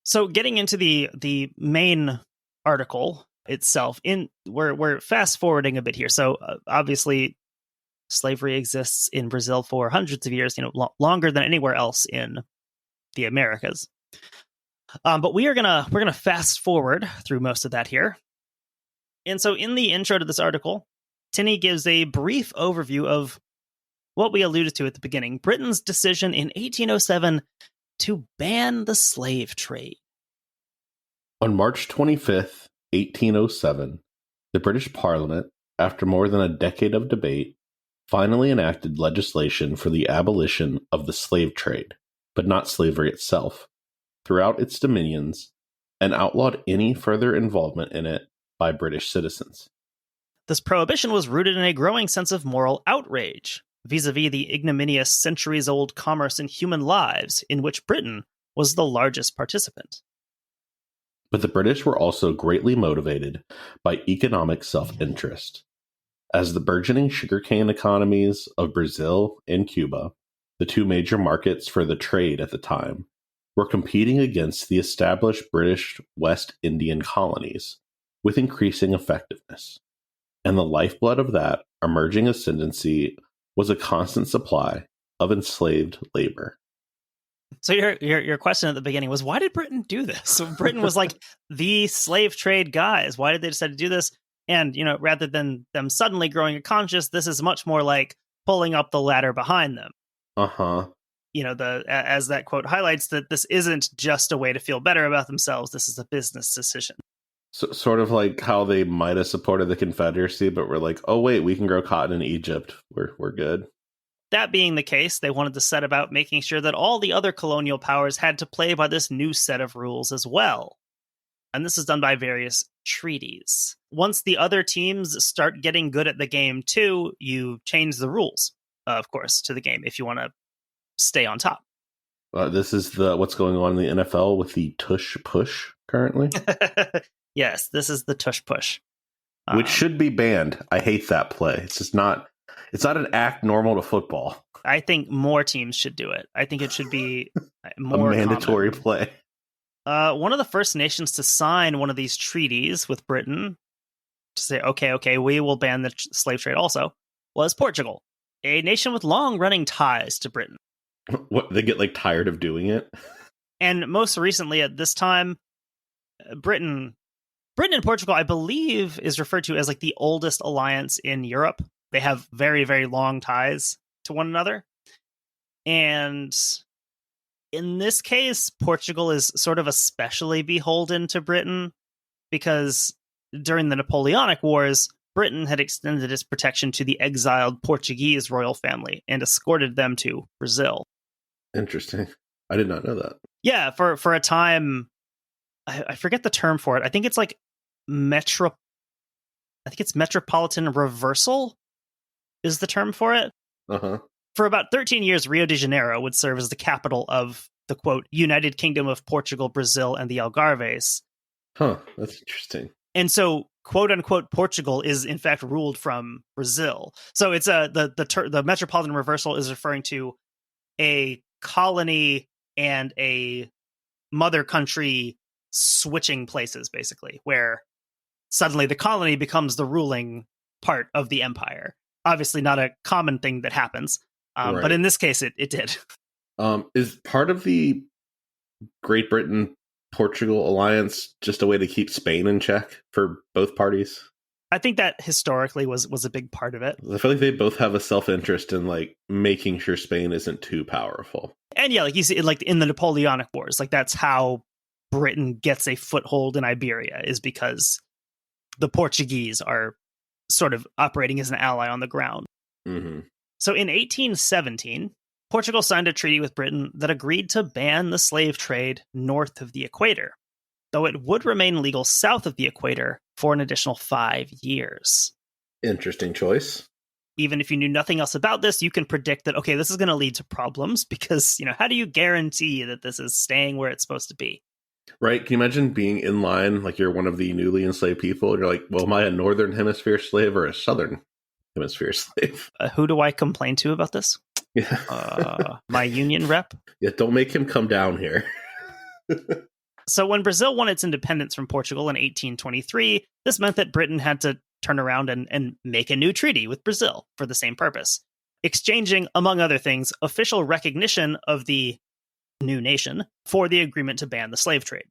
So getting into the main article itself, we're fast forwarding a bit here. So obviously, slavery exists in Brazil for hundreds of years, longer than anywhere else in the Americas. But we're gonna fast forward through most of that here. And so in the intro to this article, Tinney gives a brief overview of what we alluded to at the beginning: Britain's decision in 1807 to ban the slave trade. On March 25th, 1807, the British Parliament, after more than a decade of debate, finally enacted legislation for the abolition of the slave trade, but not slavery itself, throughout its dominions, and outlawed any further involvement in it by British citizens. This prohibition was rooted in a growing sense of moral outrage vis-a-vis the ignominious centuries-old commerce in human lives, in which Britain was the largest participant. But the British were also greatly motivated by economic self-interest. As the burgeoning sugarcane economies of Brazil and Cuba, the two major markets for the trade at the time, were competing against the established British West Indian colonies with increasing effectiveness. And the lifeblood of that emerging ascendancy was a constant supply of enslaved labor. So your question at the beginning was, why did Britain do this? So Britain was like the slave trade guys. Why did they decide to do this? And, rather than them suddenly growing a conscience, this is much more like pulling up the ladder behind them. Uh-huh. As that quote highlights, that this isn't just a way to feel better about themselves. This is a business decision. So, sort of like how they might have supported the Confederacy, but we're like, oh, wait, we can grow cotton in Egypt. We're good. That being the case, they wanted to set about making sure that all the other colonial powers had to play by this new set of rules as well. And this is done by various treaties. Once the other teams start getting good at the game too, you change the rules, of course, to the game if you want to stay on top. This is what's going on in the NFL with the tush push currently. Yes, this is the tush push. Which should be banned. I hate that play. It's not an act normal to football. I think more teams should do it. I think it should be more a mandatory common. Play. One of the first nations to sign one of these treaties with Britain to say, okay, we will ban the slave trade also, was Portugal, a nation with long-running ties to Britain. What, they get tired of doing it? And most recently at this time, Britain and Portugal, I believe, is referred to as the oldest alliance in Europe. They have very, very long ties to one another. And in this case, Portugal is sort of especially beholden to Britain because during the Napoleonic Wars, Britain had extended its protection to the exiled Portuguese royal family and escorted them to Brazil. Interesting. I did not know that. Yeah, for a time, I forget the term for it. I think it's metropolitan reversal is the term for it. Uh-huh. For about 13 years, Rio de Janeiro would serve as the capital of the, quote, United Kingdom of Portugal, Brazil, and the Algarves. Huh, that's interesting. And so, quote unquote, Portugal is in fact ruled from Brazil. So it's the metropolitan reversal is referring to a colony and a mother country switching places, basically, where suddenly the colony becomes the ruling part of the empire. Obviously not a common thing that happens, right. But in this case, it did. Is part of the Great Britain-Portugal alliance just a way to keep Spain in check for both parties? I think that historically was a big part of it. I feel like they both have a self-interest in making sure Spain isn't too powerful. And yeah, you see, in the Napoleonic Wars, that's how Britain gets a foothold in Iberia, is because the Portuguese are sort of operating as an ally on the ground. Mm-hmm. So in 1817, Portugal signed a treaty with Britain that agreed to ban the slave trade north of the equator, though it would remain legal south of the equator for an additional 5 years. Interesting choice. Even if you knew nothing else about this, you can predict that, okay, this is going to lead to problems because, how do you guarantee that this is staying where it's supposed to be? Right. Can you imagine being in line, you're one of the newly enslaved people, and you're like, well, am I a northern hemisphere slave or a southern hemisphere slave? Who do I complain to about this? Yeah. My union rep? Yeah, don't make him come down here. So when Brazil won its independence from Portugal in 1823, this meant that Britain had to turn around and make a new treaty with Brazil for the same purpose, exchanging, among other things, official recognition of the new nation for the agreement to ban the slave trade.